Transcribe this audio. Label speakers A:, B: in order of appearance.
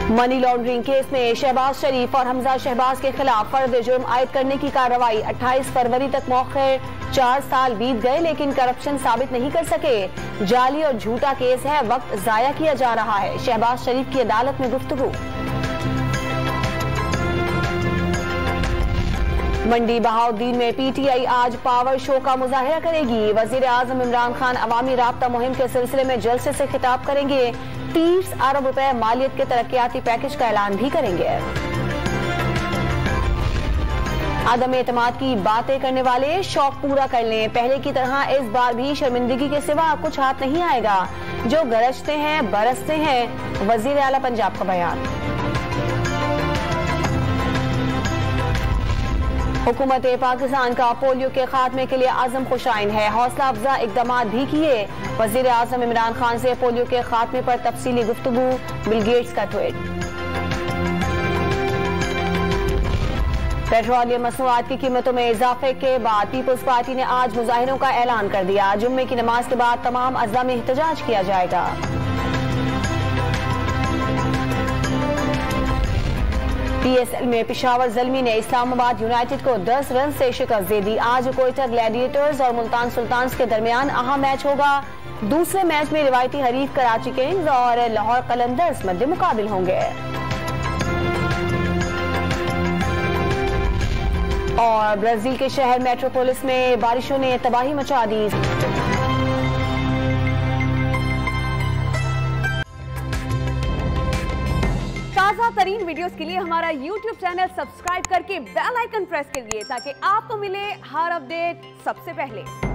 A: Money laundering case में शहबाज शरीफ और हमजा शहबाज के खिलाफ फर्द जुर्म आयद करने की कार्रवाई 28 फरवरी तक मौखर। 4 साल बीत गए लेकिन करप्शन साबित नहीं कर सके। जाली और झूठा केस है, वक्त जाया किया जा रहा है। शहबाज शरीफ की अदालत में गुफ्तगू। मंडी बहाउद्दीन में पीटीआई आज पावर शो का मुजाहिरा करेगी। वजीर आजम इमरान खान अवामी राब्ता मुहिम के सिलसिले में जलसे से खिताब करेंगे। 30 अरब रुपए मालियत के तरक्याती पैकेज का ऐलान भी करेंगे। आदम एतमाद की बातें करने वाले शौक पूरा कर लें। पहले की तरह इस बार भी शर्मिंदगी के सिवा कुछ हाथ नहीं आएगा। जो गरजते हैं बरसते हैं, वजीर आला पंजाब का बयान। हुकूमत पाकिस्तान का पोलियो के खात्मे के लिए आज़म खुशाइन है। हौसला अफजा इकदाम भी किए। वजीर आजम इमरान खान से पोलियो के खात्मे पर तफसीली गुफ्तगू। बिल गेट्स का ट्वीट। पेट्रोलियम मसनूआत की कीमतों में इजाफे के बाद पीपल्स पार्टी ने आज मुजाहिरों का ऐलान कर दिया। जुम्मे की नमाज के बाद तमाम अज़ला में एहतजाज किया जाएगा। पीएसएल में पेशावर ज़ल्मी ने इस्लामाबाद यूनाइटेड को 10 रन से शिकस्त दे दी। आज कोयटा ग्लैडिएटर्स और मुल्तान सुल्तान्स के दरमियान अहम मैच होगा। दूसरे मैच में रिवायती हरीफ कराची किंग्स और लाहौर कलंदर्स मध्य मुकाबिल होंगे। और ब्राजील के शहर मेट्रोपोलिस में बारिशों ने तबाही मचा दी।
B: ताज़ा तरीन वीडियोस के लिए हमारा YouTube चैनल सब्सक्राइब करके बेल आइकन प्रेस करिए ताकि आपको मिले हर अपडेट सबसे पहले।